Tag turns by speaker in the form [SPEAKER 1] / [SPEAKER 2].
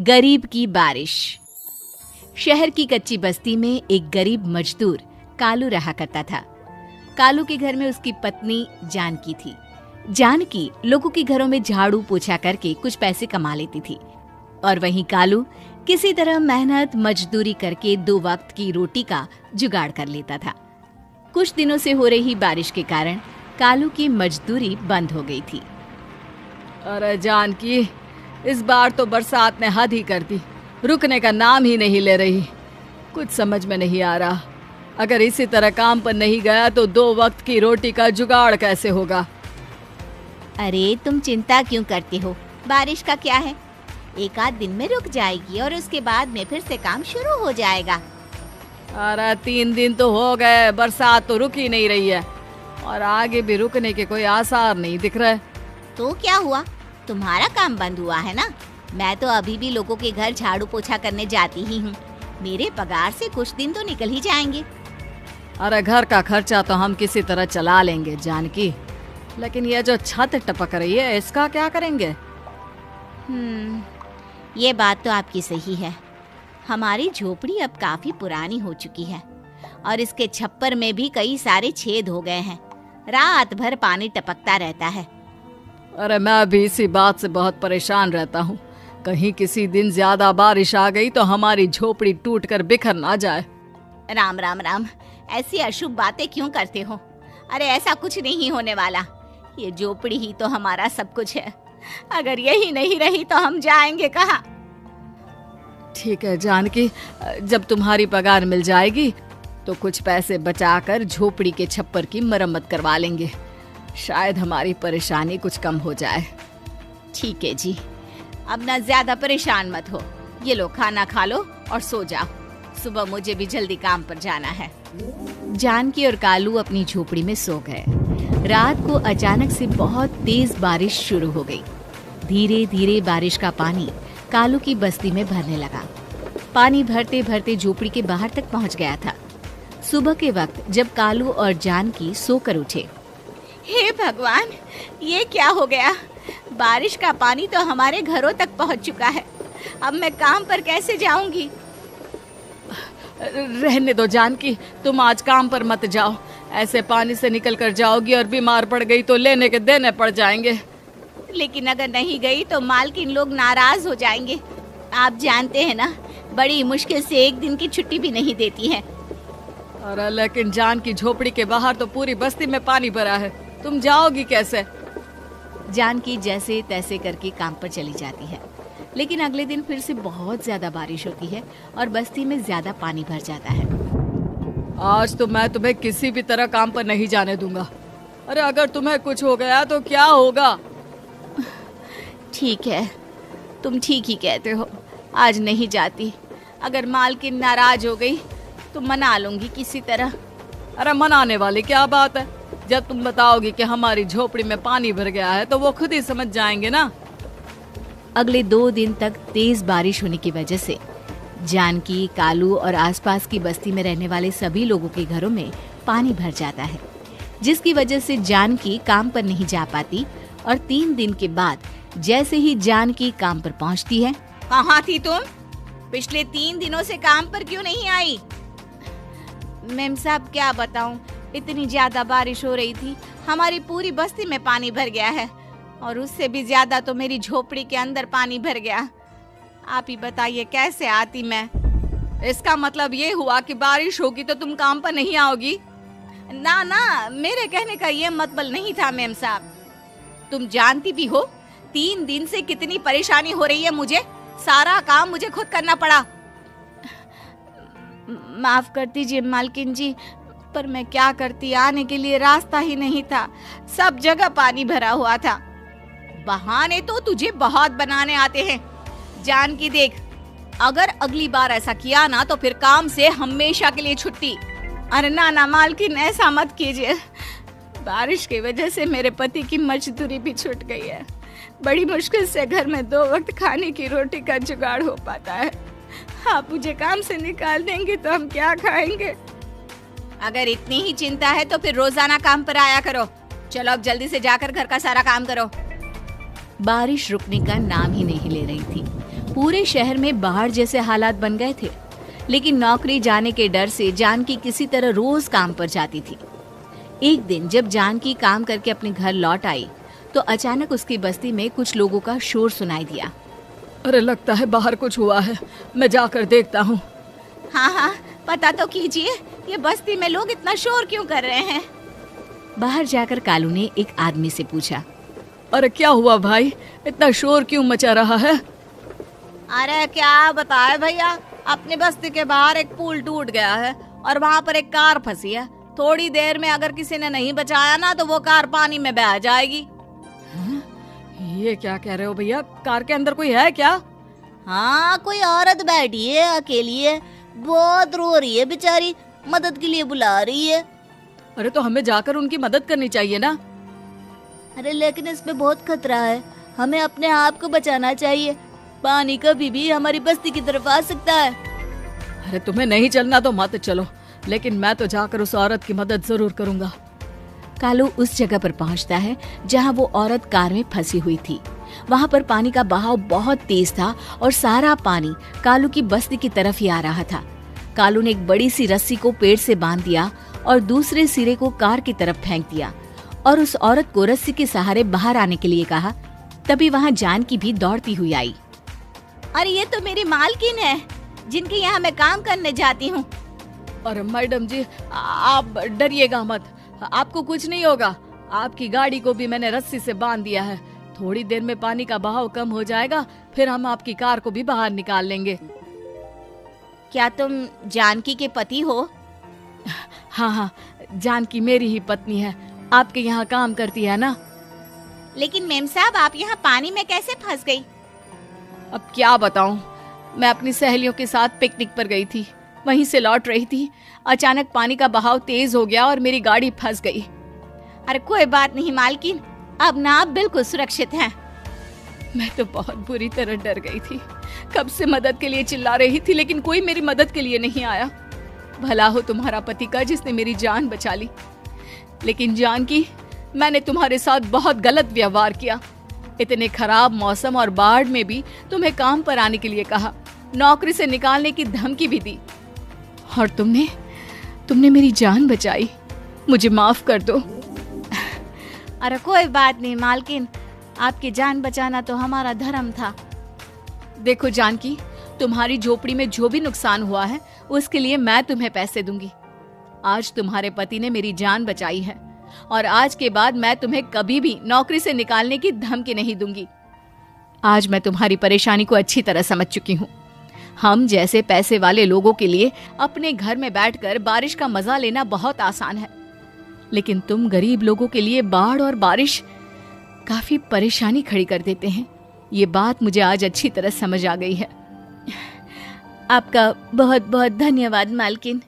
[SPEAKER 1] गरीब की बारिश। शहर की कच्ची बस्ती में एक गरीब मजदूर कालू रहा करता था। कालू के घर में उसकी पत्नी जानकी थी। जानकी लोगों के घरों में झाड़ू पोछा करके कुछ पैसे कमा लेती थी और वहीं कालू किसी तरह मेहनत मजदूरी करके 2 वक्त की रोटी का जुगाड़ कर लेता था। कुछ दिनों से हो रही बारिश के कारण कालू की मजदूरी बंद हो गई थी।
[SPEAKER 2] अरे जानकी, इस बार तो बरसात ने हद ही कर दी, रुकने का नाम ही नहीं ले रही। कुछ समझ में नहीं आ रहा, अगर इसी तरह काम पर नहीं गया तो 2 वक्त की रोटी का जुगाड़ कैसे होगा।
[SPEAKER 1] अरे तुम चिंता क्यों करते हो, बारिश का क्या है, 1 आध दिन में रुक जाएगी और उसके बाद में फिर से काम शुरू हो जाएगा।
[SPEAKER 2] अरे 3 दिन तो हो गए, बरसात तो रुक ही नहीं रही है और आगे भी रुकने के कोई आसार नहीं दिख रहे।
[SPEAKER 1] तो क्या हुआ, तुम्हारा काम बंद हुआ है ना? मैं तो अभी भी लोगों के घर झाड़ू पोछा करने जाती ही हूँ। मेरे पगार से कुछ दिन तो निकल ही जाएंगे।
[SPEAKER 2] अरे घर का खर्चा तो हम किसी तरह चला लेंगे जानकी, लेकिन ये जो छत टपक रही है इसका क्या करेंगे?
[SPEAKER 1] ये बात तो आपकी सही है। हमारी झोपड़ी अब काफी पुरानी हो चुकी है और इसके छप्पर में भी कई सारे छेद हो गए हैं। रात भर पानी टपकता रहता है।
[SPEAKER 2] अरे मैं भी इसी बात से बहुत परेशान रहता हूँ। कहीं किसी दिन ज्यादा बारिश आ गई तो हमारी झोपड़ी टूटकर बिखर ना जाए।
[SPEAKER 1] राम राम राम, ऐसी अशुभ बातें क्यों करते हो? अरे ऐसा कुछ नहीं होने वाला। ये झोपड़ी ही तो हमारा सब कुछ है। अगर यही नहीं रही तो हम जाएंगे कहाँ?
[SPEAKER 2] ठीक है जानकी, जब तुम्हारी पगार मिल जाएगी तो कुछ पैसे बचाकर झोपड़ी के छप्पर की मरम्मत करवा लेंगे। शायद हमारी परेशानी कुछ कम हो जाए।
[SPEAKER 1] ठीक है जी, अब ना ज्यादा परेशान मत हो। ये लो, खाना खा लो और सो जाओ। सुबह मुझे भी जल्दी काम पर जाना है। जानकी और कालू अपनी झोपड़ी में सो गए। रात को अचानक से बहुत तेज बारिश शुरू हो गई। धीरे धीरे बारिश का पानी कालू की बस्ती में भरने लगा। पानी भरते भरते झोपड़ी के बाहर तक पहुंच गया था। सुबह के वक्त जब कालू और जानकी सोकर उठे, हे भगवान, ये क्या हो गया? बारिश का पानी तो हमारे घरों तक पहुंच चुका है। अब मैं काम पर कैसे जाऊंगी?
[SPEAKER 2] रहने दो जानकी, तुम आज काम पर मत जाओ। ऐसे पानी से निकल कर जाओगी और बीमार पड़ गई तो लेने के देने पड़ जाएंगे।
[SPEAKER 1] लेकिन अगर नहीं गई तो मालकिन लोग नाराज हो जाएंगे। आप जानते हैं ना, बड़ी मुश्किल से 1 दिन की छुट्टी भी नहीं देती है।
[SPEAKER 2] अरे लेकिन जानकी, झोपड़ी के बाहर तो पूरी बस्ती में पानी भरा है, तुम जाओगी कैसे?
[SPEAKER 1] जानकी जैसे तैसे करके काम पर चली जाती है, लेकिन अगले दिन फिर से बहुत ज्यादा बारिश होती है और बस्ती में ज्यादा पानी भर जाता है।
[SPEAKER 2] आज तो मैं तुम्हें किसी भी तरह काम पर नहीं जाने दूंगा। अरे अगर तुम्हें कुछ हो गया तो क्या होगा?
[SPEAKER 1] ठीक है, तुम ठीक ही कहते हो, आज नहीं जाती। अगर मालकिन नाराज हो गई तो मना लूंगी किसी तरह।
[SPEAKER 2] अरे मनाने वाली क्या बात है? जब तुम बताओगी कि हमारी झोपड़ी में पानी भर गया है तो वो खुद ही समझ जाएंगे ना।
[SPEAKER 1] अगले 2 दिन तक तेज बारिश होने की वजह से जानकी, कालू और आसपास की बस्ती में रहने वाले सभी लोगों के घरों में पानी भर जाता है, जिसकी वजह से जानकी काम पर नहीं जा पाती। और 3 दिन के बाद जैसे ही जानकी काम पर पहुंचती है, कहाँ थी तुम? पिछले 3 दिनों से काम पर क्यों नहीं आई? मेम साहब, क्या बताऊं, इतनी ज्यादा बारिश हो रही थी, हमारी पूरी बस्ती में पानी भर गया है और उससे भी ज्यादा तो मेरी झोपड़ी के अंदर पानी भर गया। आप ही बताइए कैसे आती मैं?
[SPEAKER 2] इसका मतलब ये हुआ कि बारिश होगी तो तुम काम पर नहीं आओगी?
[SPEAKER 1] ना ना, मेरे कहने का ये मतलब नहीं था मेम साहब। तुम जानती भी हो 3 दिन से कितनी परेशानी हो रही है मुझे। सारा काम मुझे खुद करना पड़ा। माफ कर दीजिए मालकिन जी, पर मैं क्या करती, आने के लिए रास्ता ही नहीं था, सब जगह पानी भरा हुआ था। बहाने तो तुझे बहुत बनाने आते हैं। जानकी देख, अगर अगली बार ऐसा किया ना तो फिर काम से हमेशा के लिए छुट्टी। अरे ना ना मालकिन, ऐसा मत कीजिए। बारिश की वजह से मेरे पति की मजदूरी भी छूट गई है। बड़ी मुश्किल से घर में 2 वक्त खाने की रोटी का जुगाड़ हो पाता है। आप मुझे काम से निकाल देंगे तो हम क्या खाएंगे? अगर इतनी ही चिंता है तो फिर रोजाना काम पर आया करो। चलो अब जल्दी से जाकर घर का सारा काम करो। बारिश रुकने का नाम ही नहीं ले रही थी। पूरे शहर में बाढ़ जैसे हालात बन गए थे, लेकिन नौकरी जाने के डर से जानकी किसी तरह रोज काम पर जाती थी। एक दिन जब जानकी काम करके अपने घर लौट आई तो अचानक उसकी बस्ती में कुछ लोगों का शोर सुनाई दिया।
[SPEAKER 2] अरे लगता है बाहर कुछ हुआ है, मैं जाकर देखता हूँ।
[SPEAKER 1] हाँ, पता तो कीजिए, ये बस्ती में लोग इतना शोर क्यों कर रहे हैं। बाहर जाकर कालू ने एक आदमी से पूछा,
[SPEAKER 2] अरे क्या हुआ भाई, इतना शोर क्यों मचा रहा है?
[SPEAKER 1] अरे क्या बताए भैया, अपनी बस्ती के बाहर एक पुल टूट गया है और वहाँ पर एक कार फंसी है। थोड़ी देर में अगर किसी ने नहीं बचाया ना तो वो कार पानी में बह जाएगी।
[SPEAKER 2] ये क्या कह रहे हो भैया, कार के अंदर कोई है क्या?
[SPEAKER 3] हाँ, कोई औरत बैठी है, अकेली है, बहुत रो रही है बेचारी, मदद के लिए बुला रही है।
[SPEAKER 2] अरे तो हमें जाकर उनकी मदद करनी चाहिए ना।
[SPEAKER 3] अरे लेकिन इसमें बहुत खतरा है, हमें अपने आप को बचाना चाहिए। पानी कभी भी हमारी बस्ती की तरफ आ सकता है।
[SPEAKER 2] अरे तुम्हें नहीं चलना तो मत चलो, लेकिन मैं तो जाकर उस औरत की मदद जरूर करूंगा।
[SPEAKER 1] कालू उस जगह पर पहुंचता है जहां वो औरत कार में फंसी हुई थी। वहां पर पानी का बहाव बहुत तेज था और सारा पानी कालू की बस्ती की तरफ ही आ रहा था। कालू ने एक बड़ी सी रस्सी को पेड़ से बांध दिया और दूसरे सिरे को कार की तरफ फेंक दिया और उस औरत को रस्सी के सहारे बाहर आने के लिए कहा। तभी वहां जानकी भी दौड़ती हुई आई। अरे ये तो मेरी मालकिन है, जिनके यहाँ मैं काम करने जाती हूँ।
[SPEAKER 2] अरे मैडम जी, आप डरिएगा मत, आपको कुछ नहीं होगा। आपकी गाड़ी को भी मैंने रस्सी से बांध दिया है। थोड़ी देर में पानी का बहाव कम हो जाएगा, फिर हम आपकी कार को भी बाहर निकाल लेंगे।
[SPEAKER 1] क्या तुम जानकी के पति हो?
[SPEAKER 2] हाँ, जानकी मेरी ही पत्नी है, आपके यहाँ काम करती है ना।
[SPEAKER 1] लेकिन मेम साहब, आप यहाँ पानी में कैसे फंस गई?
[SPEAKER 2] अब क्या बताऊं, मैं अपनी सहेलियों के साथ पिकनिक पर गई थी, वहीं से लौट रही थी। अचानक पानी का बहाव तेज हो गया और मेरी गाड़ी फंस गई।
[SPEAKER 1] अरे कोई बात नहीं मालकिन, अब ना आप बिल्कुल सुरक्षित हैं।
[SPEAKER 2] मैं तो बहुत बुरी तरह डर गई थी, कब से मदद के लिए चिल्ला रही थी, लेकिन कोई मेरी मदद के लिए नहीं आया। भला हो तुम्हारा पति का जिसने मेरी जान बचा ली। लेकिन जानकी, मैंने तुम्हारे साथ बहुत गलत व्यवहार किया। इतने खराब मौसम और बाढ़ में भी तुम्हें काम पर आने के लिए कहा, नौकरी से निकालने की धमकी भी दी, और तुमने मेरी जान बचाई। मुझे माफ कर दो।
[SPEAKER 1] अरे कोई बात नहीं मालकिन, आपकी जान बचाना तो हमारा धर्म था।
[SPEAKER 2] देखो जानकी, तुम्हारी झोपड़ी में जो भी नुकसान हुआ है उसके लिए मैं तुम्हें पैसे दूंगी। आज तुम्हारे पति ने मेरी जान बचाई है और आज के बाद मैं तुम्हें कभी भी नौकरी से निकालने की धमकी नहीं दूंगी। आज मैं तुम्हारी परेशानी को अच्छी तरह समझ चुकी हूँ। हम जैसे पैसे वाले लोगों के लिए अपने घर में बैठकर बारिश का मजा लेना बहुत आसान है, लेकिन तुम गरीब लोगों के लिए बाढ़ और बारिश काफी परेशानी खड़ी कर देते हैं। ये बात मुझे आज अच्छी तरह समझ आ गई है।
[SPEAKER 1] आपका बहुत बहुत धन्यवाद मालकिन।